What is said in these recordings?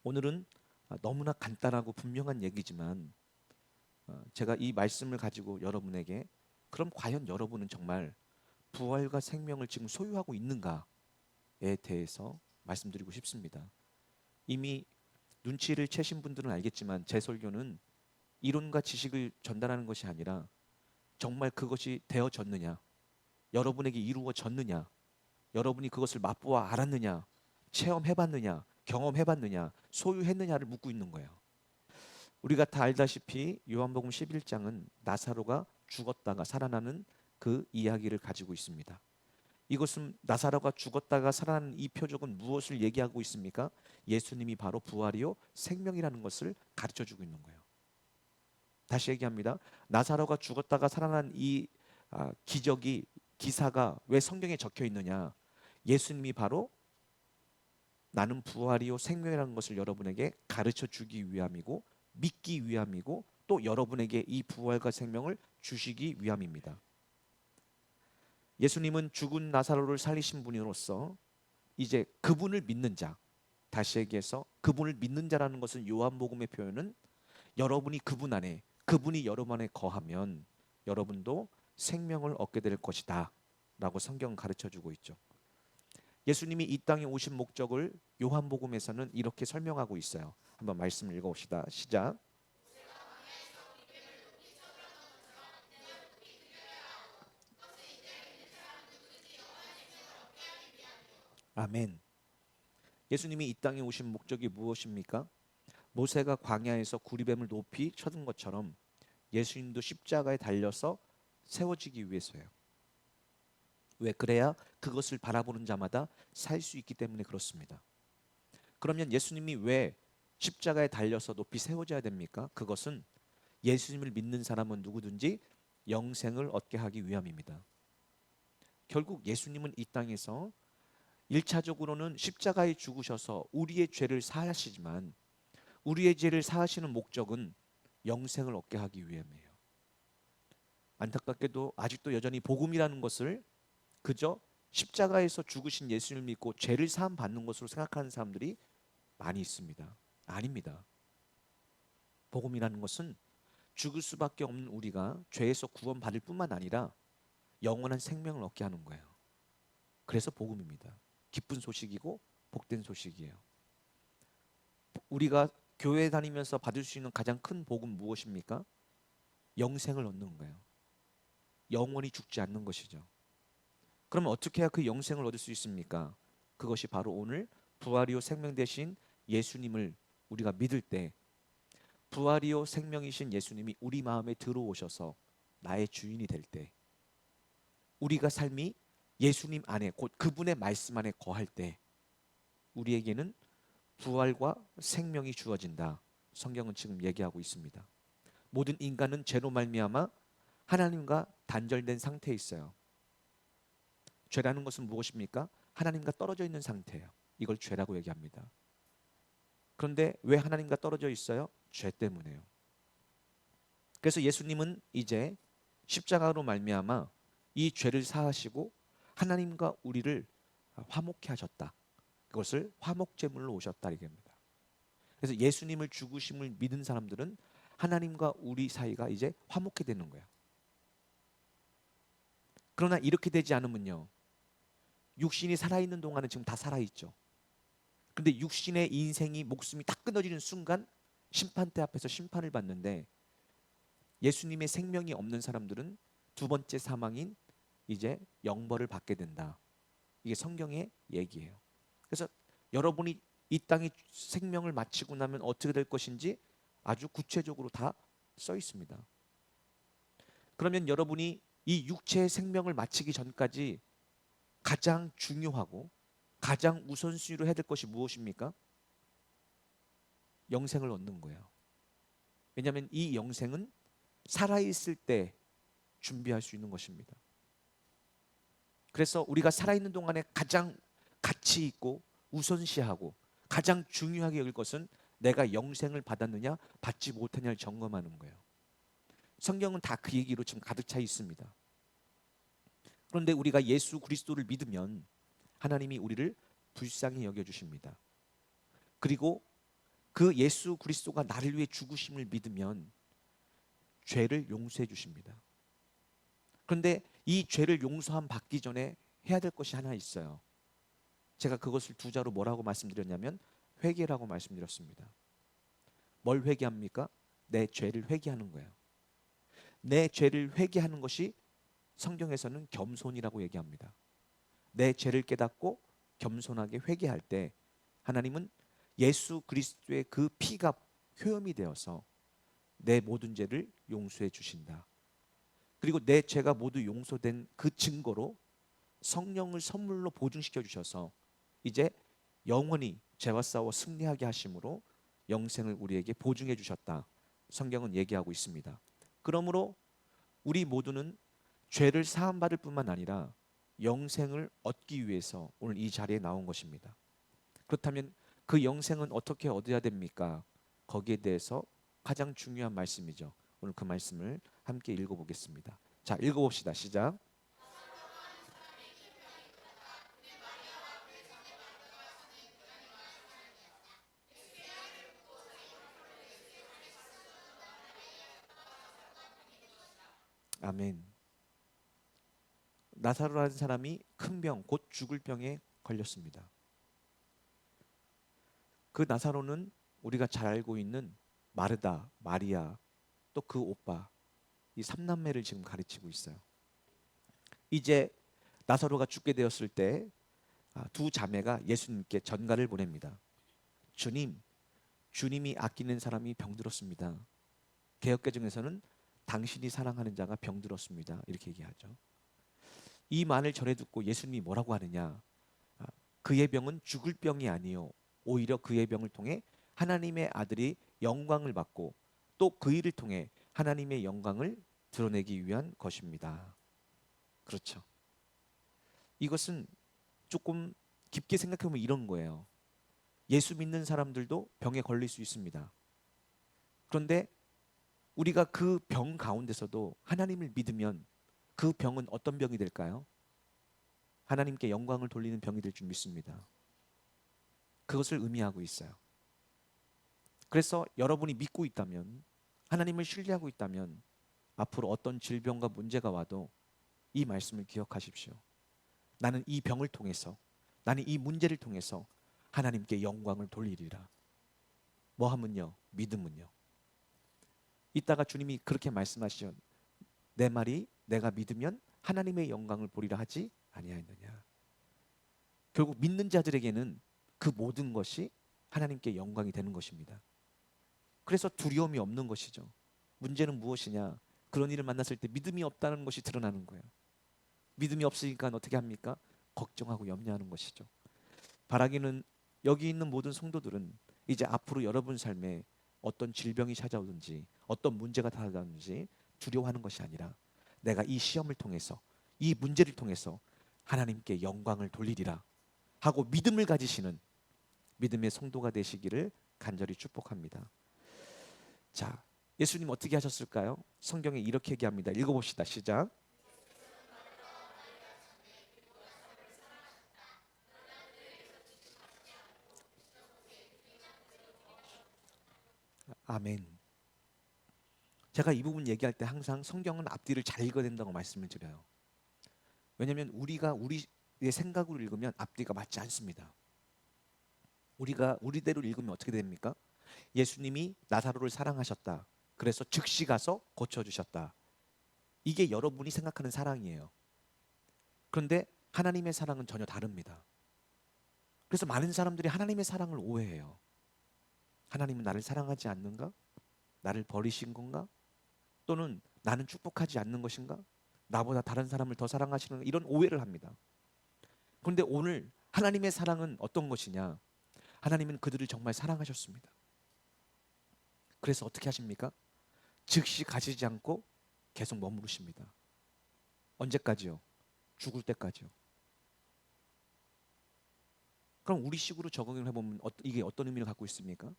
오늘은 너무나 간단하고 분명한 얘기지만 제가 이 말씀을 가지고 여러분에게 그럼 과연 여러분은 정말 부활과 생명을 지금 소유하고 있는가에 대해서 말씀드리고 싶습니다. 이미 눈치를 채신 분들은 알겠지만 제 설교는 이론과 지식을 전달하는 것이 아니라 정말 그것이 되어졌느냐, 여러분에게 이루어졌느냐, 여러분이 그것을 맛보아 알았느냐, 체험해봤느냐, 경험해봤느냐, 소유했느냐를 묻고 있는 거예요. 우리가 다 알다시피 요한복음 11장은 나사로가 죽었다가 살아나는 그 이야기를 가지고 있습니다. 이것은 나사로가 죽었다가 살아나는 이 표적은 무엇을 얘기하고 있습니까? 예수님이 바로 부활이요 생명이라는 것을 가르쳐 주고 있는 거예요. 다시 얘기합니다. 나사로가 죽었다가 살아난 이 기적이 기사가 왜 성경에 적혀 있느냐? 예수님이 바로 나는 부활이요 생명이라는 것을 여러분에게 가르쳐 주기 위함이고 믿기 위함이고 또 여러분에게 이 부활과 생명을 주시기 위함입니다. 예수님은 죽은 나사로를 살리신 분으로서 이제 그분을 믿는 자, 다시 얘기해서 그분을 믿는 자라는 것은 요한복음의 표현은 여러분이 그분 안에, 그분이 여러분 안에 거하면 여러분도 생명을 얻게 될 것이다 라고 성경은 가르쳐 주고 있죠. 예수님이 이 땅에 오신 목적을 요한복음에서는 이렇게 설명하고 있어요. 한번 말씀을 읽어봅시다. 시작. 아멘. 예수님이 이 땅에 오신 목적이 무엇입니까? 모세가 광야에서 구리뱀을 높이 쳐든 것처럼 예수님도 십자가에 달려서 세워지기 위해서예요. 왜? 그래야 그것을 바라보는 자마다 살 수 있기 때문에 그렇습니다. 그러면 예수님이 왜 십자가에 달려서 높이 세워져야 됩니까? 그것은 예수님을 믿는 사람은 누구든지 영생을 얻게 하기 위함입니다. 결국 예수님은 이 땅에서 1차적으로는 십자가에 죽으셔서 우리의 죄를 사하시지만 우리의 죄를 사하시는 목적은 영생을 얻게 하기 위함이에요. 안타깝게도 아직도 여전히 복음이라는 것을 그저 십자가에서 죽으신 예수님을 믿고 죄를 사함 받는 것으로 생각하는 사람들이 많이 있습니다. 아닙니다. 복음이라는 것은 죽을 수밖에 없는 우리가 죄에서 구원받을 뿐만 아니라 영원한 생명을 얻게 하는 거예요. 그래서 복음입니다. 기쁜 소식이고 복된 소식이에요. 우리가 교회 다니면서 받을 수 있는 가장 큰 복음 무엇입니까? 영생을 얻는 거예요. 영원히 죽지 않는 것이죠. 그러면 어떻게 해야 그 영생을 얻을 수 있습니까? 그것이 바로 오늘 부활이요 생명 되신 예수님을 우리가 믿을 때 부활이요 생명이신 예수님이 우리 마음에 들어오셔서 나의 주인이 될 때 우리가 삶이 예수님 안에 곧 그분의 말씀 안에 거할 때 우리에게는 부활과 생명이 주어진다. 성경은 지금 얘기하고 있습니다. 모든 인간은 죄로 말미암아 하나님과 단절된 상태에 있어요. 죄라는 것은 무엇입니까? 하나님과 떨어져 있는 상태예요. 이걸 죄라고 얘기합니다. 그런데 왜 하나님과 떨어져 있어요? 죄 때문에요. 그래서 예수님은 이제 십자가로 말미암아 이 죄를 사하시고 하나님과 우리를 화목케 하셨다. 그것을 화목제물로 오셨다 이겁니다. 그래서 예수님을 죽으심을 믿은 사람들은 하나님과 우리 사이가 이제 화목해 되는 거예요. 그러나 이렇게 되지 않으면요. 육신이 살아있는 동안은 지금 다 살아있죠. 그런데 육신의 인생이 목숨이 딱 끊어지는 순간 심판대 앞에서 심판을 받는데 예수님의 생명이 없는 사람들은 두 번째 사망인 이제 영벌을 받게 된다. 이게 성경의 얘기예요. 그래서 여러분이 이 땅의 생명을 마치고 나면 어떻게 될 것인지 아주 구체적으로 다 써 있습니다. 그러면 여러분이 이 육체의 생명을 마치기 전까지 가장 중요하고 가장 우선순위로 해야 될 것이 무엇입니까? 영생을 얻는 거예요. 왜냐하면 이 영생은 살아있을 때 준비할 수 있는 것입니다. 그래서 우리가 살아있는 동안에 가장 가치 있고 우선시하고 가장 중요하게 여길 것은 내가 영생을 받았느냐 받지 못했냐를 점검하는 거예요. 성경은 다 그 얘기로 지금 가득 차 있습니다. 그런데 우리가 예수 그리스도를 믿으면 하나님이 우리를 불쌍히 여겨주십니다. 그리고 그 예수 그리스도가 나를 위해 죽으심을 믿으면 죄를 용서해 주십니다. 그런데 이 죄를 용서함 받기 전에 해야 될 것이 하나 있어요. 제가 그것을 두 자로 뭐라고 말씀드렸냐면 회개라고 말씀드렸습니다. 뭘 회개합니까? 내 죄를 회개하는 거예요. 내 죄를 회개하는 것이 성경에서는 겸손이라고 얘기합니다. 내 죄를 깨닫고 겸손하게 회개할 때 하나님은 예수 그리스도의 그 피가 효험이 되어서 내 모든 죄를 용서해 주신다. 그리고 내 죄가 모두 용서된 그 증거로 성령을 선물로 보증시켜 주셔서 이제 영원히 죄와 싸워 승리하게 하심으로 영생을 우리에게 보증해 주셨다. 성경은 얘기하고 있습니다. 그러므로 우리 모두는 죄를 사함받을 뿐만 아니라 영생을 얻기 위해서 오늘 이 자리에 나온 것입니다. 그렇다면 그 영생은 어떻게 얻어야 됩니까? 거기에 대해서 가장 중요한 말씀이죠. 오늘 그 말씀을 함께 읽어보겠습니다. 자, 읽어봅시다. 시작. 아멘. 나사로라는 사람이 큰 병, 곧 죽을 병에 걸렸습니다. 그 나사로는 우리가 잘 알고 있는 마르다, 마리아, 또 그 오빠, 이 삼남매를 지금 가르치고 있어요. 이제 나사로가 죽게 되었을 때 두 자매가 예수님께 전가를 보냅니다. 주님, 주님이 아끼는 사람이 병들었습니다. 개역개정에서는 당신이 사랑하는 자가 병들었습니다. 이렇게 얘기하죠. 이 말을 전해 듣고 예수님이 뭐라고 하느냐? 그의 병은 죽을 병이 아니요, 오히려 그의 병을 통해 하나님의 아들이 영광을 받고 또 그 일을 통해 하나님의 영광을 드러내기 위한 것입니다. 그렇죠. 이것은 조금 깊게 생각해보면 이런 거예요. 예수 믿는 사람들도 병에 걸릴 수 있습니다. 그런데 우리가 그 병 가운데서도 하나님을 믿으면 그 병은 어떤 병이 될까요? 하나님께 영광을 돌리는 병이 될 줄 믿습니다. 그것을 의미하고 있어요. 그래서 여러분이 믿고 있다면, 하나님을 신뢰하고 있다면 앞으로 어떤 질병과 문제가 와도 이 말씀을 기억하십시오. 나는 이 병을 통해서, 나는 이 문제를 통해서 하나님께 영광을 돌리리라. 뭐 하면요? 믿음은요. 이따가 주님이 그렇게 말씀하시죠. 내 말이 내가 믿으면 하나님의 영광을 보리라 하지 아니하였느냐. 결국 믿는 자들에게는 그 모든 것이 하나님께 영광이 되는 것입니다. 그래서 두려움이 없는 것이죠. 문제는 무엇이냐? 그런 일을 만났을 때 믿음이 없다는 것이 드러나는 거예요. 믿음이 없으니까 어떻게 합니까? 걱정하고 염려하는 것이죠. 바라기는 여기 있는 모든 성도들은 이제 앞으로 여러분 삶에 어떤 질병이 찾아오든지 어떤 문제가 찾아오든지 두려워하는 것이 아니라 내가 이 시험을 통해서, 이 문제를 통해서 하나님께 영광을 돌리리라 하고 믿음을 가지시는 믿음의 성도가 되시기를 간절히 축복합니다. 자, 예수님 어떻게 하셨을까요? 성경에 이렇게 얘기합니다. 읽어봅시다. 시작. 아멘. 제가 이 부분 얘기할 때 항상 성경은 앞뒤를 잘 읽어야 된다고 말씀을 드려요. 왜냐하면 우리가 우리의 생각으로 읽으면 앞뒤가 맞지 않습니다. 우리가 우리대로 읽으면 어떻게 됩니까? 예수님이 나사로를 사랑하셨다. 그래서 즉시 가서 고쳐주셨다. 이게 여러분이 생각하는 사랑이에요. 그런데 하나님의 사랑은 전혀 다릅니다. 그래서 많은 사람들이 하나님의 사랑을 오해해요. 하나님은 나를 사랑하지 않는가? 나를 버리신 건가? 또는 나는 축복하지 않는 것인가? 나보다 다른 사람을 더 사랑하시는, 이런 오해를 합니다. 그런데 오늘 하나님의 사랑은 어떤 것이냐? 하나님은 그들을 정말 사랑하셨습니다. 그래서 어떻게 하십니까? 즉시 가시지 않고 계속 머무르십니다. 언제까지요? 죽을 때까지요. 그럼 우리식으로 적응을 해보면 이게 어떤 의미를 갖고 있습니까?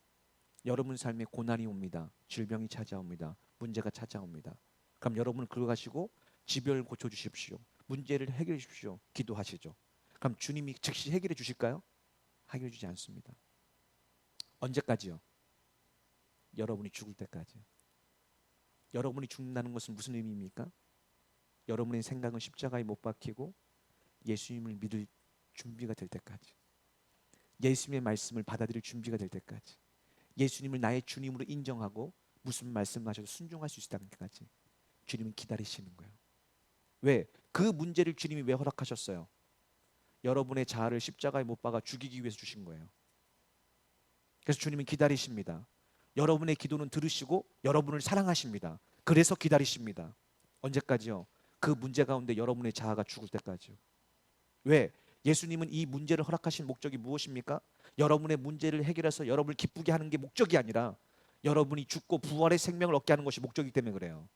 여러분 삶에 고난이 옵니다. 질병이 찾아옵니다. 문제가 찾아옵니다. 그럼 여러분은 그거 가시고 지병을 고쳐주십시오. 문제를 해결해 주십시오. 기도하시죠. 그럼 주님이 즉시 해결해 주실까요? 해결해 주지 않습니다. 언제까지요? 여러분이 죽을 때까지. 여러분이 죽는다는 것은 무슨 의미입니까? 여러분의 생각은 십자가에 못 박히고 예수님을 믿을 준비가 될 때까지, 예수님의 말씀을 받아들일 준비가 될 때까지, 예수님을 나의 주님으로 인정하고 무슨 말씀하셔도 순종할 수 있을 때까지 주님은 기다리시는 거예요. 왜? 그 문제를 주님이 왜 허락하셨어요? 여러분의 자아를 십자가에 못 박아 죽이기 위해서 주신 거예요. 그래서 주님은 기다리십니다. 여러분의 기도는 들으시고 여러분을 사랑하십니다. 그래서 기다리십니다. 언제까지요? 그 문제 가운데 여러분의 자아가 죽을 때까지요. 왜? 예수님은 이 문제를 허락하신 목적이 무엇입니까? 여러분의 문제를 해결해서 여러분을 기쁘게 하는 게 목적이 아니라 여러분이 죽고 부활의 생명을 얻게 하는 것이 목적이기 때문에 그래요.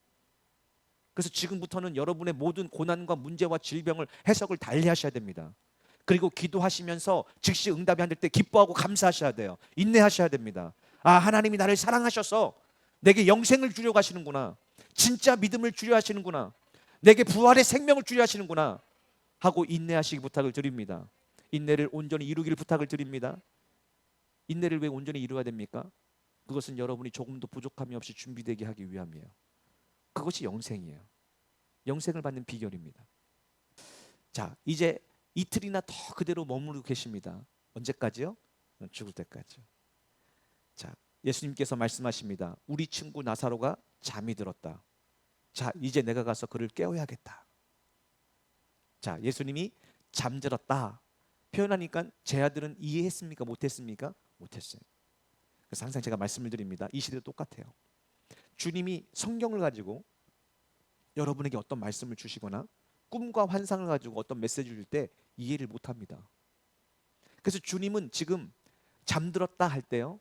그래서 지금부터는 여러분의 모든 고난과 문제와 질병을 해석을 달리 하셔야 됩니다. 그리고 기도하시면서 즉시 응답이 안 될 때 기뻐하고 감사하셔야 돼요. 인내하셔야 됩니다. 아, 하나님이 나를 사랑하셔서 내게 영생을 주려고 하시는구나, 진짜 믿음을 주려 하시는구나, 내게 부활의 생명을 주려 하시는구나 하고 인내하시기 부탁을 드립니다. 인내를 온전히 이루기를 부탁을 드립니다. 인내를 왜 온전히 이루어야 됩니까? 그것은 여러분이 조금도 부족함이 없이 준비되게 하기 위함이에요. 그것이 영생이에요. 영생을 받는 비결입니다. 자, 이제 이틀이나 더 그대로 머무르고 계십니다. 언제까지요? 죽을 때까지요. 자, 예수님께서 말씀하십니다. 우리 친구 나사로가 잠이 들었다. 자, 이제 내가 가서 그를 깨워야겠다. 자, 예수님이 잠들었다 표현하니까 제 아들은 이해했습니까? 못했습니까? 못했어요. 그래서 항상 제가 말씀을 드립니다. 이 시대도 똑같아요. 주님이 성경을 가지고 여러분에게 어떤 말씀을 주시거나 꿈과 환상을 가지고 어떤 메시지를 줄 때 이해를 못합니다. 그래서 주님은 지금 잠들었다 할 때요,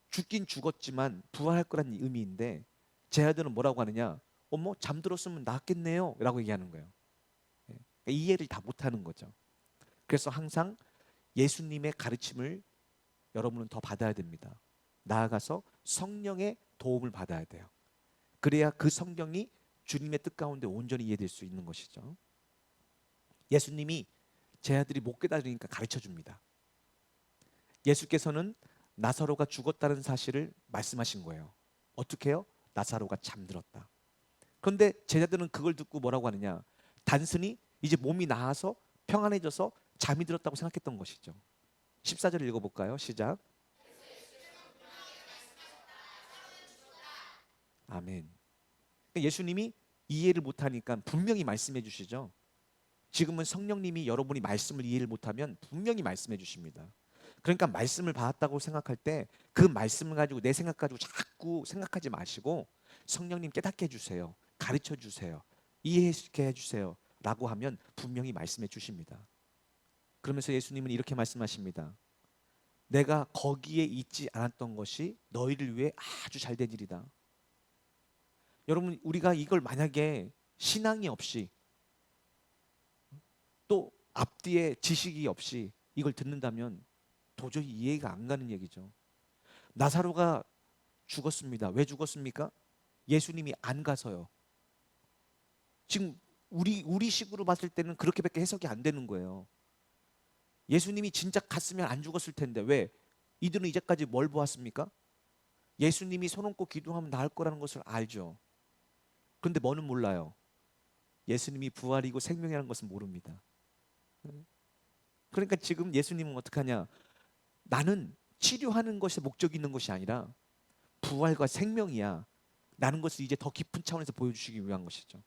죽긴 죽었지만 부활할 거란 의미인데 제 아들은 뭐라고 하느냐? 어머, 잠들었으면 낫겠네요 라고 얘기하는 거예요. 그러니까 이해를 다 못하는 거죠. 그래서 항상 예수님의 가르침을 여러분은 더 받아야 됩니다. 나아가서 성령의 도움을 받아야 돼요. 그래야 그 성경이 주님의 뜻 가운데 온전히 이해될 수 있는 것이죠. 예수님이 제 아들이 못 깨달으니까 가르쳐 줍니다. 예수께서는 나사로가 죽었다는 사실을 말씀하신 거예요. 어떻게 해요? 나사로가 잠들었다. 그런데 제자들은 그걸 듣고 뭐라고 하느냐? 단순히 이제 몸이 나아서 평안해져서 잠이 들었다고 생각했던 것이죠. 14절 읽어볼까요? 시작. 아멘. 예수님이 이해를 못하니까 분명히 말씀해 주시죠. 지금은 성령님이 여러분이 말씀을 이해를 못하면 분명히 말씀해 주십니다. 그러니까 말씀을 받았다고 생각할 때 그 말씀을 가지고 내 생각 가지고 자꾸 생각하지 마시고 성령님 깨닫게 해주세요. 가르쳐 주세요. 이해하게 해주세요 라고 하면 분명히 말씀해 주십니다. 그러면서 예수님은 이렇게 말씀하십니다. 내가 거기에 있지 않았던 것이 너희를 위해 아주 잘된 일이다. 여러분, 우리가 이걸 만약에 신앙이 없이 또 앞뒤에 지식이 없이 이걸 듣는다면 도저히 이해가 안 가는 얘기죠. 나사로가 죽었습니다. 왜 죽었습니까? 예수님이 안 가서요. 지금 우리 식으로 봤을 때는 그렇게밖에 해석이 안 되는 거예요. 예수님이 진짜 갔으면 안 죽었을 텐데 왜? 이들은 이제까지 뭘 보았습니까? 예수님이 손 얹고 기도하면 나을 거라는 것을 알죠. 그런데 뭐는 몰라요? 예수님이 부활이고 생명이라는 것은 모릅니다. 그러니까 지금 예수님은 어떻게 하냐? 나는 치료하는 것에 목적이 있는 것이 아니라 부활과 생명이야 라는 것을 이제 더 깊은 차원에서 보여주시기 위한 것이죠.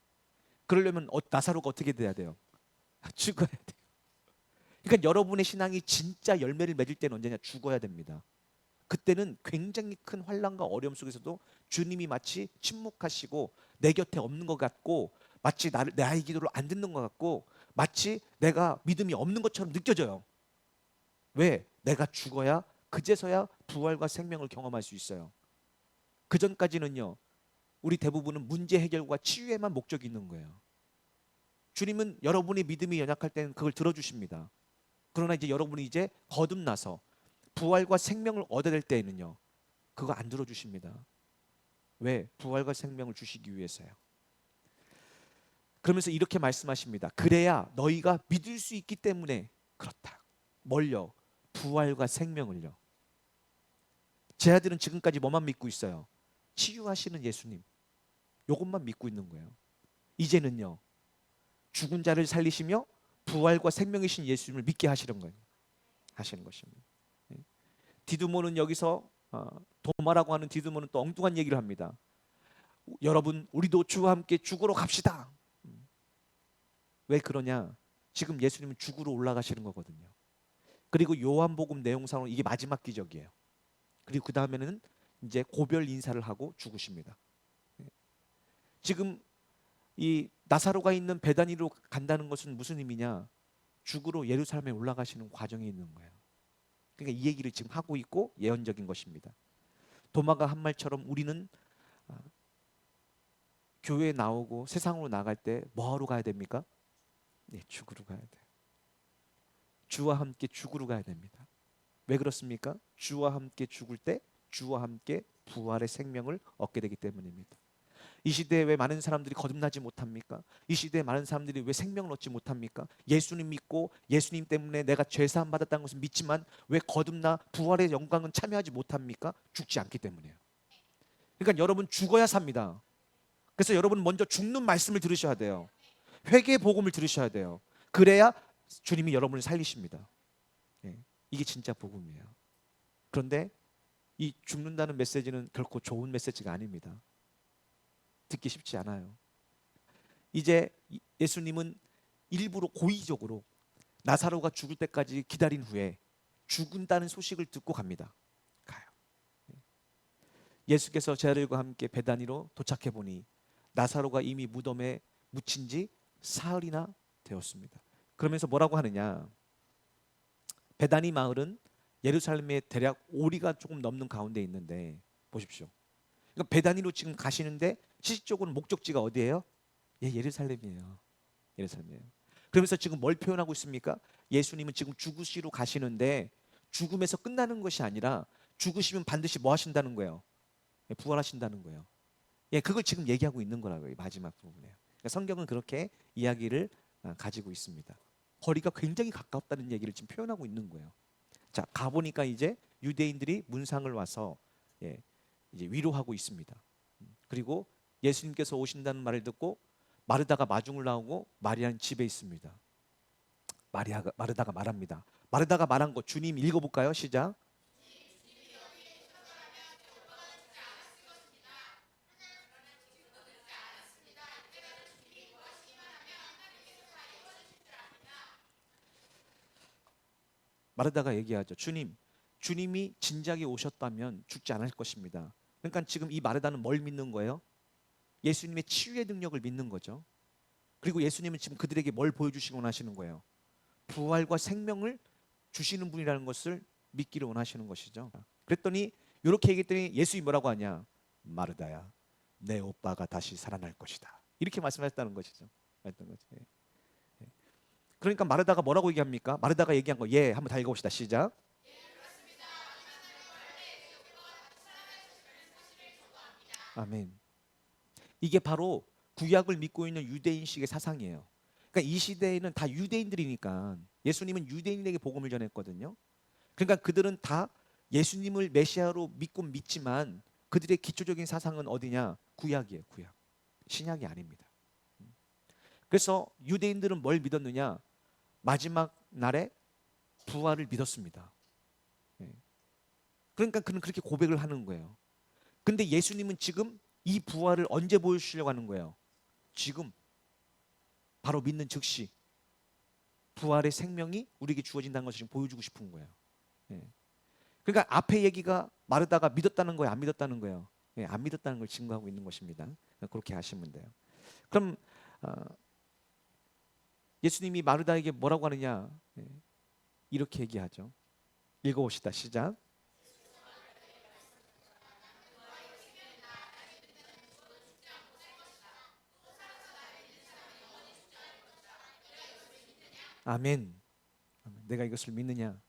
그러려면 나사로가 어떻게 돼야 돼요? 죽어야 돼요. 그러니까 여러분의 신앙이 진짜 열매를 맺을 때는 언제냐? 죽어야 됩니다. 그때는 굉장히 큰 환난과 어려움 속에서도 주님이 마치 침묵하시고 내 곁에 없는 것 같고 마치 나의 기도를 안 듣는 것 같고 마치 내가 믿음이 없는 것처럼 느껴져요. 왜? 내가 죽어야 그제서야 부활과 생명을 경험할 수 있어요. 그 전까지는요, 우리 대부분은 문제 해결과 치유에만 목적이 있는 거예요. 주님은 여러분의 믿음이 연약할 때는 그걸 들어주십니다. 그러나 이제 여러분이 이제 거듭나서 부활과 생명을 얻어야 될 때에는요, 그거 안 들어주십니다. 왜? 부활과 생명을 주시기 위해서요. 그러면서 이렇게 말씀하십니다. 그래야 너희가 믿을 수 있기 때문에 그렇다. 뭘요? 부활과 생명을요. 제 아들은 지금까지 뭐만 믿고 있어요? 치유하시는 예수님. 이것만 믿고 있는 거예요. 이제는요, 죽은 자를 살리시며 부활과 생명이신 예수님을 믿게 하시는 거예요. 하시는 것입니다. 예. 디두모는 여기서 도마라고 하는 디두모는 또 엉뚱한 얘기를 합니다. 여러분, 우리도 주와 함께 죽으러 갑시다. 왜 그러냐? 지금 예수님은 죽으러 올라가시는 거거든요. 그리고 요한복음 내용상으로 이게 마지막 기적이에요. 그리고 그 다음에는 이제 고별 인사를 하고 죽으십니다. 지금 이 나사로가 있는 베다니로 간다는 것은 무슨 의미냐? 죽으러 예루살렘에 올라가시는 과정에 있는 거예요. 그러니까 이 얘기를 지금 하고 있고 예언적인 것입니다. 도마가 한 말처럼 우리는 교회에 나오고 세상으로 나갈 때 뭐하러 가야 됩니까? 네, 죽으러 가야 돼요. 주와 함께 죽으러 가야 됩니다. 왜 그렇습니까? 주와 함께 죽을 때 주와 함께 부활의 생명을 얻게 되기 때문입니다. 이 시대에 왜 많은 사람들이 거듭나지 못합니까? 이 시대에 많은 사람들이 왜 생명을 얻지 못합니까? 예수님 믿고 예수님 때문에 내가 죄사함 받았다는 것을 믿지만 왜 거듭나 부활의 영광은 참여하지 못합니까? 죽지 않기 때문이에요. 그러니까 여러분 죽어야 삽니다. 그래서 여러분 먼저 죽는 말씀을 들으셔야 돼요. 회개의 복음을 들으셔야 돼요. 그래야 주님이 여러분을 살리십니다. 예, 이게 진짜 복음이에요. 그런데 이 죽는다는 메시지는 결코 좋은 메시지가 아닙니다. 듣기 쉽지 않아요. 이제 예수님은 일부러 고의적으로 나사로가 죽을 때까지 기다린 후에 죽는다는 소식을 듣고 갑니다. 가요. 예수께서 제자들과 함께 베다니로 도착해 보니 나사로가 이미 무덤에 묻힌 지 사흘이나 되었습니다. 그러면서 뭐라고 하느냐? 베다니 마을은 예루살렘에 대략 오리가 조금 넘는 가운데 있는데 보십시오. 그러니까 베다니로 지금 가시는데 실질적으로 목적지가 어디예요? 예, 예루살렘이에요. 예루살렘이에요. 그러면서 지금 뭘 표현하고 있습니까? 예수님은 지금 죽으시러 가시는데 죽음에서 끝나는 것이 아니라 죽으시면 반드시 뭐 하신다는 거예요? 예, 부활하신다는 거예요. 예, 그걸 지금 얘기하고 있는 거라고요. 마지막 부분에요. 그러니까 성경은 그렇게 이야기를 가지고 있습니다. 거리가 굉장히 가깝다는 얘기를 지금 표현하고 있는 거예요. 자, 가보니까 이제 유대인들이 문상을 와서 예, 이제 위로하고 있습니다. 그리고 예수님께서 오신다는 말을 듣고 마르다가 마중을 나오고 마리아는 집에 있습니다. 마르다가 말합니다. 마르다가 말한 거 주님 읽어볼까요? 시작. 마르다가 얘기하죠. 주님이 진작에 오셨다면 죽지 않을 것입니다. 그러니까 지금 이 마르다는 뭘 믿는 거예요? 예수님의 치유의 능력을 믿는 거죠. 그리고 예수님은 지금 그들에게 뭘 보여주시기 원하시는 거예요? 부활과 생명을 주시는 분이라는 것을 믿기를 원하시는 것이죠. 그랬더니 이렇게 얘기했더니 예수님이 뭐라고 하냐? 마르다야, 내 오빠가 다시 살아날 것이다. 이렇게 말씀하셨다는 것이죠. 그러니까 마르다가 뭐라고 얘기합니까? 마르다가 얘기한 거, 예, 한번 다 읽어봅시다. 시작. 아멘. 이게 바로 구약을 믿고 있는 유대인식의 사상이에요. 그러니까 이 시대에는 다 유대인들이니까 예수님은 유대인에게 복음을 전했거든요. 그러니까 그들은 다 예수님을 메시아로 믿지만 그들의 기초적인 사상은 어디냐? 구약이에요. 구약. 신약이 아닙니다. 그래서 유대인들은 뭘 믿었느냐? 마지막 날에 부활을 믿었습니다. 그러니까 그는 그렇게 고백을 하는 거예요. 근데 예수님은 지금 이 부활을 언제 보여주시려고 하는 거예요? 지금 바로 믿는 즉시 부활의 생명이 우리에게 주어진다는 것을 지금 보여주고 싶은 거예요. 그러니까 앞에 얘기가 마르다가 믿었다는 거예요, 안 믿었다는 거예요? 안 믿었다는 걸 증거하고 있는 것입니다. 그렇게 하시면 돼요. 그럼 예수님이 마르다에게 뭐라고 하느냐? 이렇게 얘기하죠. 읽어봅시다. 시작. 아멘. 내가 이것을 믿느냐?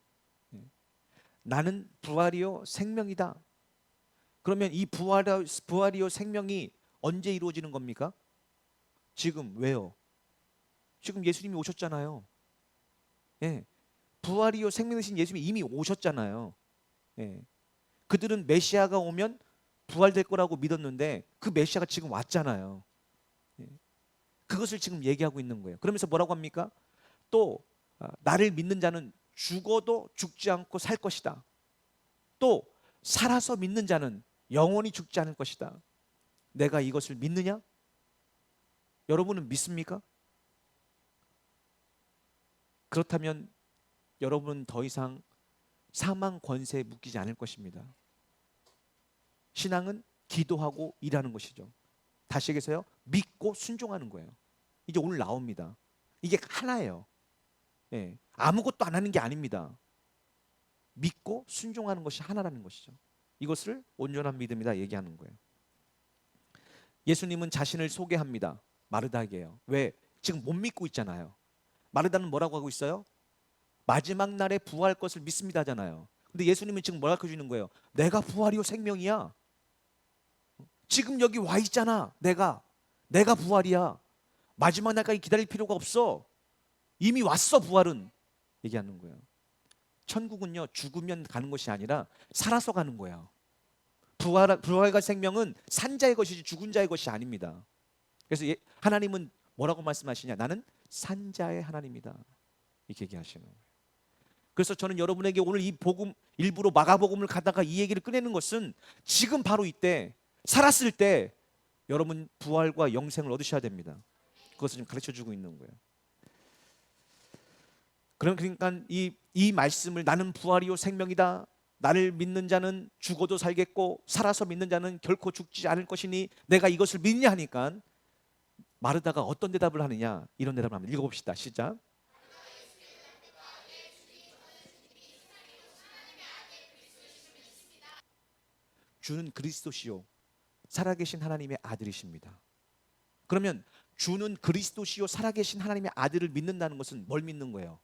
나는 부활이요 생명이다. 그러면 이 부활이요 생명이 언제 이루어지는 겁니까? 지금. 왜요? 지금 예수님이 오셨잖아요. 예. 부활이요 생명이신 예수님이 이미 오셨잖아요. 예. 그들은 메시아가 오면 부활될 거라고 믿었는데 그 메시아가 지금 왔잖아요. 예. 그것을 지금 얘기하고 있는 거예요. 그러면서 뭐라고 합니까? 또 나를 믿는 자는 죽어도 죽지 않고 살 것이다. 또 살아서 믿는 자는 영원히 죽지 않을 것이다. 내가 이것을 믿느냐? 여러분은 믿습니까? 그렇다면 여러분은 더 이상 사망 권세에 묶이지 않을 것입니다. 신앙은 기도하고 일하는 것이죠. 다시 얘기해서요, 믿고 순종하는 거예요. 이제 오늘 나옵니다. 이게 하나예요. 예, 아무것도 안 하는 게 아닙니다. 믿고 순종하는 것이 하나라는 것이죠. 이것을 온전한 믿음이다 얘기하는 거예요. 예수님은 자신을 소개합니다. 마르다에게요. 왜? 지금 못 믿고 있잖아요. 마르다는 뭐라고 하고 있어요? 마지막 날에 부활할 것을 믿습니다 하잖아요. 근데 예수님은 지금 뭐라고 해주는 거예요? 내가 부활이요 생명이야. 지금 여기 와 있잖아. 내가 부활이야. 마지막 날까지 기다릴 필요가 없어. 이미 왔어 부활은. 얘기하는 거예요. 천국은요 죽으면 가는 것이 아니라 살아서 가는 거예요. 부활과 생명은 산자의 것이지 죽은 자의 것이 아닙니다. 그래서 하나님은 뭐라고 말씀하시냐? 나는 산자의 하나님이다. 이렇게 얘기하시는 거예요. 그래서 저는 여러분에게 오늘 이 복음, 일부러 마가복음을 가다가 이 얘기를 꺼내는 것은 지금 바로 이때 살았을 때 여러분 부활과 영생을 얻으셔야 됩니다. 그것을 지금 가르쳐주고 있는 거예요. 그러니까 이 말씀을 나는 부활이요 생명이다. 나를 믿는 자는 죽어도 살겠고 살아서 믿는 자는 결코 죽지 않을 것이니 내가 이것을 믿냐 하니까 마르다가 어떤 대답을 하느냐? 이런 대답을 합니다. 읽어봅시다. 시작. 주는 그리스도시요 살아계신 하나님의 아들이십니다. 그러면 주는 그리스도시요 살아계신 하나님의 아들을 믿는다는 것은 뭘 믿는 거예요?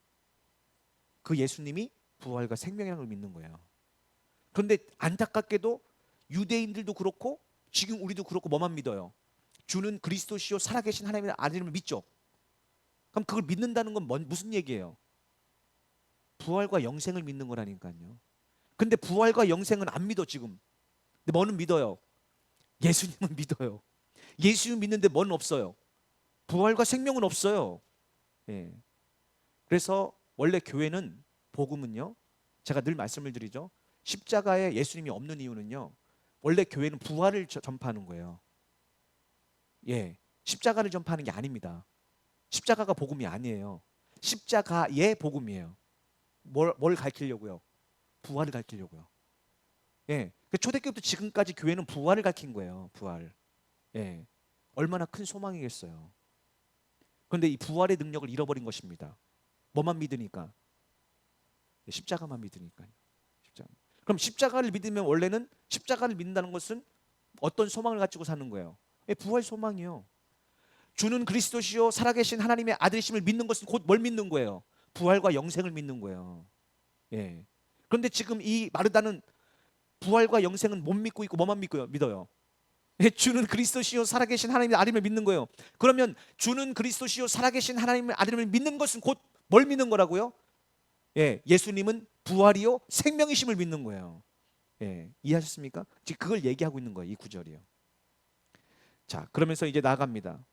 그 예수님이 부활과 생명이라는 걸 믿는 거예요. 그런데 안타깝게도 유대인들도 그렇고 지금 우리도 그렇고 뭐만 믿어요? 주는 그리스도시요 살아계신 하나님의 아들을 믿죠. 그럼 그걸 믿는다는 건 무슨 얘기예요? 부활과 영생을 믿는 거라니까요. 근데 부활과 영생은 안 믿어 지금. 근데 뭐는 믿어요? 예수님은 믿어요. 예수님 믿는데 뭐는 없어요? 부활과 생명은 없어요. 예. 그래서 원래 교회는 복음은요. 제가 늘 말씀을 드리죠. 십자가에 예수님이 없는 이유는요. 원래 교회는 부활을 전파하는 거예요. 예. 십자가를 전파하는 게 아닙니다. 십자가가 복음이 아니에요. 십자가의 복음이에요. 뭘 가르치려고요? 부활을 가르치려고요. 예. 초대교부터 지금까지 교회는 부활을 가르친 거예요. 부활. 예. 얼마나 큰 소망이겠어요. 그런데 이 부활의 능력을 잃어버린 것입니다. 뭐만 믿으니까? 십자가만 믿으니까요. 십자가. 그럼 십자가를 믿으면 원래는 십자가를 믿는다는 것은 어떤 소망을 가지고 사는 거예요? 예, 부활 소망이요. 주는 그리스도시요 살아계신 하나님의 아들이심을 믿는 것은 곧 뭘 믿는 거예요? 부활과 영생을 믿는 거예요. 예. 그런데 지금 이 마르다는 부활과 영생은 못 믿고 있고 뭐만 믿어요? 예, 주는 그리스도시요 살아계신 하나님의 아들임을 믿는 거예요. 그러면 주는 그리스도시요 살아계신 하나님의 아들임을 믿는 것은 곧 뭘 믿는 거라고요? 예, 예수님은 부활이요 생명이심을 믿는 거예요. 예, 이해하셨습니까? 지금 그걸 얘기하고 있는 거예요. 이 구절이요. 자, 그러면서 이제 나아갑니다.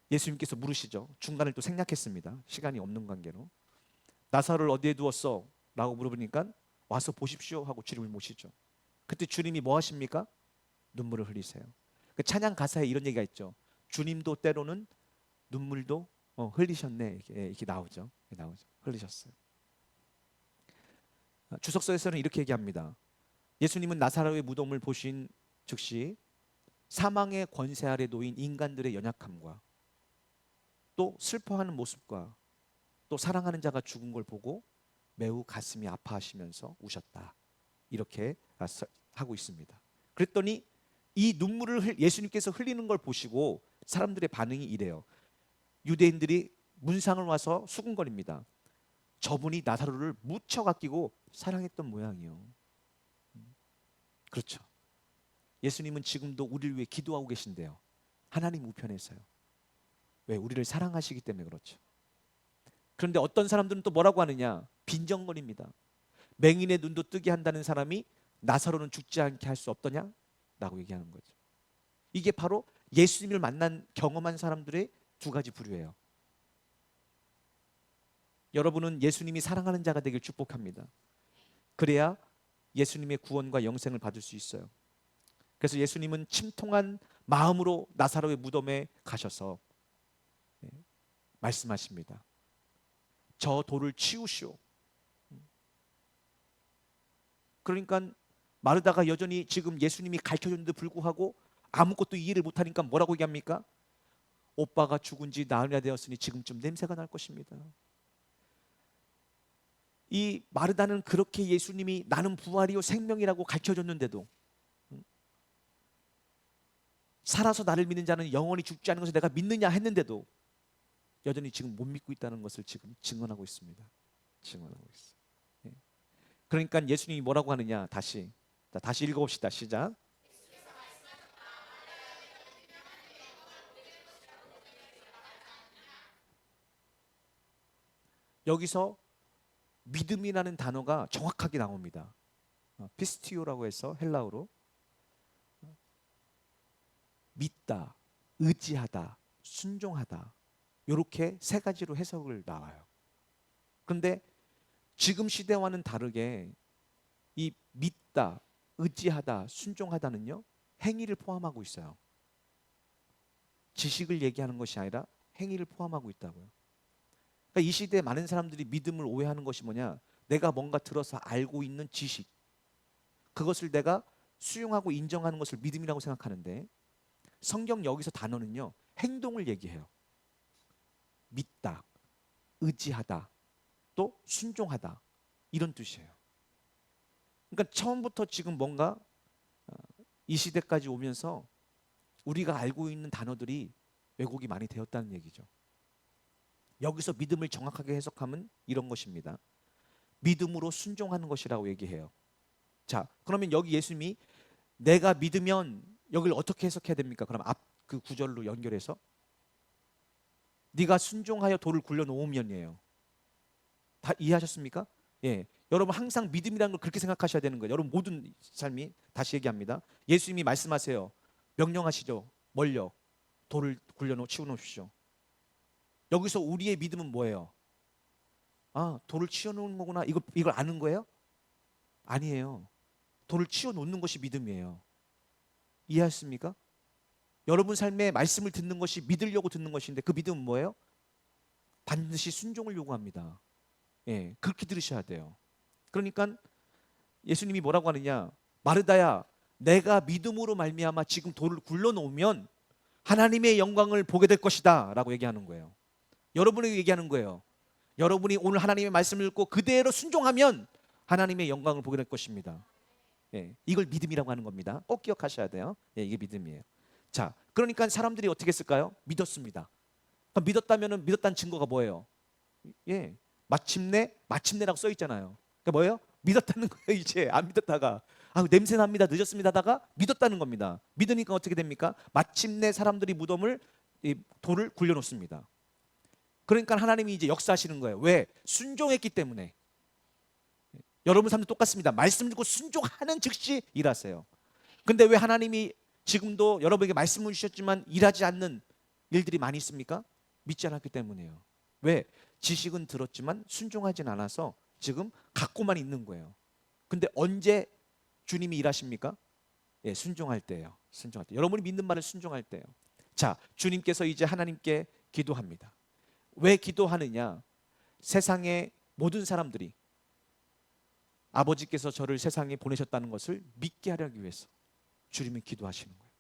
예수님께서 물으시죠. 중간을 또 생략했습니다. 시간이 없는 관계로. 나사로를 어디에 두었어? 라고 물어보니까 와서 보십시오 하고 주님을 모시죠. 그때 주님이 뭐 하십니까? 눈물을 흘리세요. 그 찬양 가사에 이런 얘기가 있죠. 주님도 때로는 눈물도 흘리셨네. 이렇게 나오죠. 흘리셨어요. 주석서에서는 이렇게 얘기합니다. 예수님은 나사로의 무덤을 보신 즉시 사망의 권세 아래 놓인 인간들의 연약함과 또 슬퍼하는 모습과 또 사랑하는 자가 죽은 걸 보고 매우 가슴이 아파하시면서 우셨다. 이렇게 하고 있습니다. 그랬더니 이 눈물을 예수님께서 흘리는 걸 보시고 사람들의 반응이 이래요. 유대인들이 문상을 와서 수군거립니다. 저분이 나사로를 무척 아끼고 사랑했던 모양이요. 그렇죠. 예수님은 지금도 우리를 위해 기도하고 계신데요. 하나님 우편에서요. 왜? 우리를 사랑하시기 때문에 그렇죠. 그런데 어떤 사람들은 또 뭐라고 하느냐? 빈정거립니다. 맹인의 눈도 뜨게 한다는 사람이 나사로는 죽지 않게 할 수 없더냐? 라고 얘기하는 거죠. 이게 바로 예수님을 만난 경험한 사람들의 두 가지 부류예요. 여러분은 예수님이 사랑하는 자가 되길 축복합니다. 그래야 예수님의 구원과 영생을 받을 수 있어요. 그래서 예수님은 침통한 마음으로 나사로의 무덤에 가셔서 말씀하십니다. 저 돌을 치우시오. 그러니까 마르다가 여전히 지금 예수님이 가르쳐줬는데 불구하고 아무것도 이해를 못하니까 뭐라고 얘기합니까? 오빠가 죽은 지 나흘이나 되었으니 지금쯤 냄새가 날 것입니다. 이 마르다는 그렇게 예수님이 나는 부활이요 생명이라고 가르쳐줬는데도, 살아서 나를 믿는 자는 영원히 죽지 않는 것을 내가 믿느냐 했는데도 여전히 지금 못 믿고 있다는 것을 지금 증언하고 있습니다. 증언하고 있어요. 예. 그러니까 예수님이 뭐라고 하느냐, 다시 읽어봅시다. 시작. 여기서 믿음이라는 단어가 정확하게 나옵니다. 피스티오라고 해서 헬라어로 믿다, 의지하다, 순종하다, 이렇게 세 가지로 해석을 나와요. 그런데 지금 시대와는 다르게 이 믿다, 의지하다, 순종하다는요, 행위를 포함하고 있어요. 지식을 얘기하는 것이 아니라 행위를 포함하고 있다고요. 그러니까 이 시대에 많은 사람들이 믿음을 오해하는 것이 뭐냐, 내가 뭔가 들어서 알고 있는 지식, 그것을 내가 수용하고 인정하는 것을 믿음이라고 생각하는데, 성경 여기서 단어는요, 행동을 얘기해요. 믿다, 의지하다, 또 순종하다, 이런 뜻이에요. 그러니까 처음부터 지금 뭔가 이 시대까지 오면서 우리가 알고 있는 단어들이 왜곡이 많이 되었다는 얘기죠. 여기서 믿음을 정확하게 해석하면 이런 것입니다. 믿음으로 순종하는 것이라고 얘기해요. 자, 그러면 여기 예수님이 내가 믿으면 여기를 어떻게 해석해야 됩니까? 그럼 앞 그 구절로 연결해서 네가 순종하여 돌을 굴려 놓으면이에요. 다 이해하셨습니까? 예. 여러분 항상 믿음이라는 걸 그렇게 생각하셔야 되는 거예요. 여러분 모든 삶이, 다시 얘기합니다. 예수님이 말씀하세요. 명령하시죠. 뭘요? 돌을 굴려 치워 놓으십시오. 여기서 우리의 믿음은 뭐예요? 아, 돌을 치워 놓는 거구나. 이걸 아는 거예요? 아니에요. 돌을 치워 놓는 것이 믿음이에요. 이해하셨습니까? 여러분 삶에 말씀을 듣는 것이 믿으려고 듣는 것인데 그 믿음은 뭐예요? 반드시 순종을 요구합니다. 예, 그렇게 들으셔야 돼요. 그러니까 예수님이 뭐라고 하느냐, 마르다야, 내가 믿음으로 말미암아 지금 돌을 굴러 놓으면 하나님의 영광을 보게 될 것이다 라고 얘기하는 거예요. 여러분에게 얘기하는 거예요. 여러분이 오늘 하나님의 말씀을 읽고 그대로 순종하면 하나님의 영광을 보게 될 것입니다. 예, 이걸 믿음이라고 하는 겁니다. 꼭 기억하셔야 돼요. 예, 이게 믿음이에요. 자, 그러니까 사람들이 어떻게 했을까요? 믿었습니다. 그럼 믿었다는 증거가 뭐예요? 예, 마침내라고 써 있잖아요. 그러니까 뭐예요? 믿었다는 거예요. 이제 안 믿었다가 냄새 납니다, 늦었습니다 하다가 믿었다는 겁니다. 믿으니까 어떻게 됩니까? 마침내 사람들이 돌을 굴려놓습니다. 그러니까 하나님이 이제 역사하시는 거예요. 왜? 순종했기 때문에. 여러분 삶도 똑같습니다. 말씀 듣고 순종하는 즉시 일하세요. 근데 왜 하나님이 지금도 여러분에게 말씀을 주셨지만 일하지 않는 일들이 많이 있습니까? 믿지 않았기 때문이에요. 왜? 지식은 들었지만 순종하진 않아서 지금 갖고만 있는 거예요. 근데 언제 주님이 일하십니까? 예, 순종할 때예요. 순종할 때. 여러분이 믿는 말을 순종할 때예요. 자, 주님께서 이제 하나님께 기도합니다. 왜 기도하느냐? 세상의 모든 사람들이 아버지께서 저를 세상에 보내셨다는 것을 믿게 하려기 위해서 주님은 기도하시는 거예요.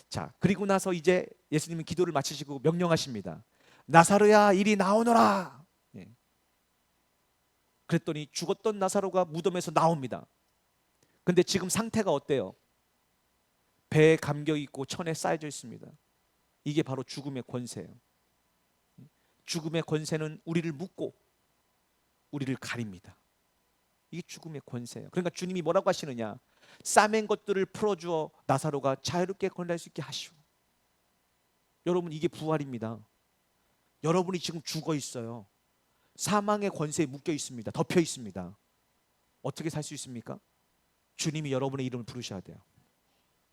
자, 그리고 나서 이제 예수님은 기도를 마치시고 명령하십니다. 나사로야, 이리 나오너라. 예. 그랬더니 죽었던 나사로가 무덤에서 나옵니다. 근데 지금 상태가 어때요? 배에 감겨 있고 천에 쌓여져 있습니다. 이게 바로 죽음의 권세예요. 죽음의 권세는 우리를 묶고 우리를 가립니다. 이게 죽음의 권세예요. 그러니까 주님이 뭐라고 하시느냐? 싸맨 것들을 풀어주어 나사로가 자유롭게 건너갈 수 있게 하시오. 여러분, 이게 부활입니다. 여러분이 지금 죽어 있어요. 사망의 권세에 묶여 있습니다. 덮여 있습니다. 어떻게 살 수 있습니까? 주님이 여러분의 이름을 부르셔야 돼요.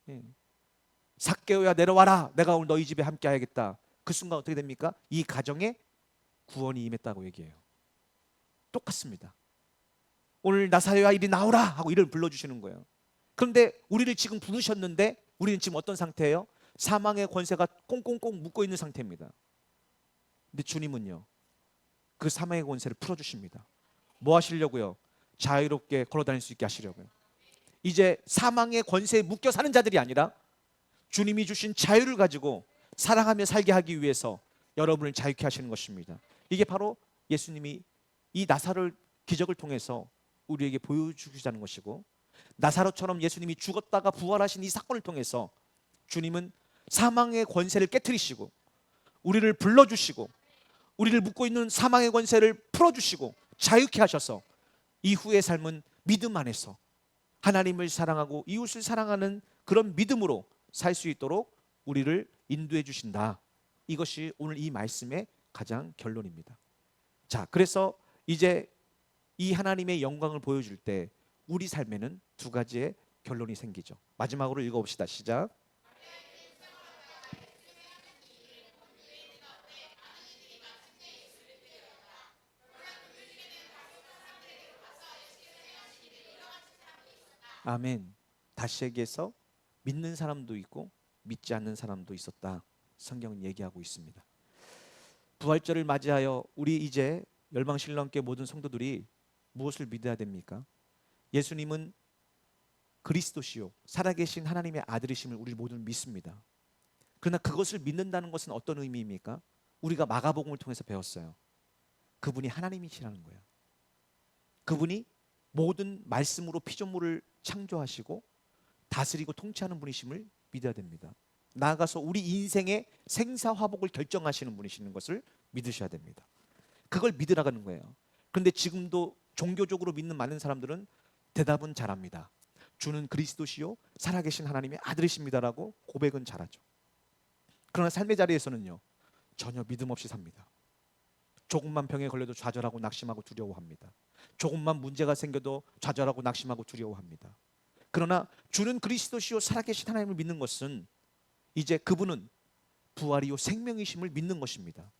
예. 삭개오야 내려와라. 내가 오늘 너희 집에 함께 하야겠다. 그 순간 어떻게 됩니까? 이 가정에 구원이 임했다고 얘기해요. 똑같습니다. 오늘 나사로야 이리 나오라 하고 이름을 불러주시는 거예요. 그런데 우리를 지금 부르셨는데 우리는 지금 어떤 상태예요? 사망의 권세가 꽁꽁꽁 묶고 있는 상태입니다. 근데 주님은요, 그 사망의 권세를 풀어주십니다. 뭐 하시려고요? 자유롭게 걸어다닐 수 있게 하시려고요. 이제 사망의 권세에 묶여 사는 자들이 아니라 주님이 주신 자유를 가지고 사랑하며 살게 하기 위해서 여러분을 자유케 하시는 것입니다. 이게 바로 예수님이 이 나사로 기적을 통해서 우리에게 보여주시자는 것이고, 나사로처럼 예수님이 죽었다가 부활하신 이 사건을 통해서 주님은 사망의 권세를 깨트리시고 우리를 불러주시고 우리를 묶고 있는 사망의 권세를 풀어주시고 자유케 하셔서 이후의 삶은 믿음 안에서 하나님을 사랑하고 이웃을 사랑하는 그런 믿음으로 살 수 있도록 우리를 인도해 주신다. 이것이 오늘 이 말씀의 가장 결론입니다. 자, 그래서 이제 이 하나님의 영광을 보여줄 때 우리 삶에는 두 가지의 결론이 생기죠. 마지막으로 읽어봅시다. 시작. 아멘. 다시 얘기해서 믿는 사람도 있고 믿지 않는 사람도 있었다. 성경은 얘기하고 있습니다. 부활절을 맞이하여 우리 이제 열방신랑교회 모든 성도들이 무엇을 믿어야 됩니까? 예수님은 그리스도시요 살아계신 하나님의 아들이심을 우리 모두는 믿습니다. 그러나 그것을 믿는다는 것은 어떤 의미입니까? 우리가 마가복음을 통해서 배웠어요. 그분이 하나님이시라는 거예요. 그분이 모든 말씀으로 피조물을 창조하시고 다스리고 통치하는 분이심을 믿어야 됩니다. 나아가서 우리 인생의 생사화복을 결정하시는 분이시는 것을 믿으셔야 됩니다. 그걸 믿으라는 거예요. 그런데 지금도 종교적으로 믿는 많은 사람들은 대답은 잘합니다. 주는 그리스도시요 살아계신 하나님의 아들이십니다라고 고백은 잘하죠. 그러나 삶의 자리에서는요 전혀 믿음 없이 삽니다. 조금만 병에 걸려도 좌절하고 낙심하고 두려워합니다. 조금만 문제가 생겨도 좌절하고 낙심하고 두려워합니다. 그러나 주는 그리스도시요 살아계신 하나님을 믿는 것은 이제 그분은 부활이요 생명이심을 믿는 것입니다.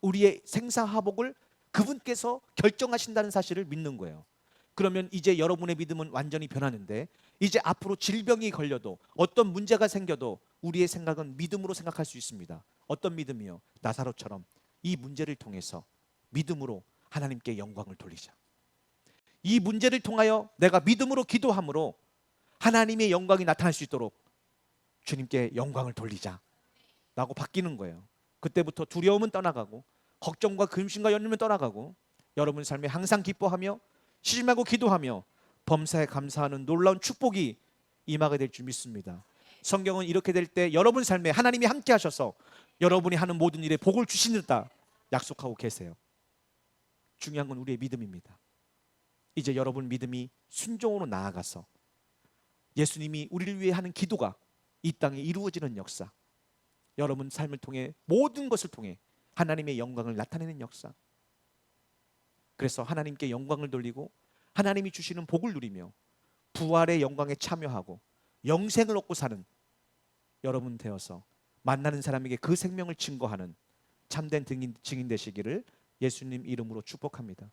우리의 생사화복을 그분께서 결정하신다는 사실을 믿는 거예요. 그러면 이제 여러분의 믿음은 완전히 변하는데 이제 앞으로 질병이 걸려도 어떤 문제가 생겨도 우리의 생각은 믿음으로 생각할 수 있습니다. 어떤 믿음이요? 나사로처럼 이 문제를 통해서 믿음으로 하나님께 영광을 돌리자. 이 문제를 통하여 내가 믿음으로 기도함으로 하나님의 영광이 나타날 수 있도록 주님께 영광을 돌리자 라고 바뀌는 거예요. 그때부터 두려움은 떠나가고 걱정과 근심과 연륜은 떠나가고 여러분 삶에 항상 기뻐하며 쉬지 말고 기도하며 범사에 감사하는 놀라운 축복이 임하게 될 줄 믿습니다. 성경은 이렇게 될 때 여러분 삶에 하나님이 함께 하셔서 여러분이 하는 모든 일에 복을 주시는다 약속하고 계세요. 중요한 건 우리의 믿음입니다. 이제 여러분 믿음이 순종으로 나아가서 예수님이 우리를 위해 하는 기도가 이 땅에 이루어지는 역사, 여러분 삶을 통해 모든 것을 통해 하나님의 영광을 나타내는 역사. 그래서 하나님께 영광을 돌리고 하나님이 주시는 복을 누리며 부활의 영광에 참여하고 영생을 얻고 사는 여러분 되어서 만나는 사람에게 그 생명을 증거하는 참된 증인 되시기를 예수님 이름으로 축복합니다.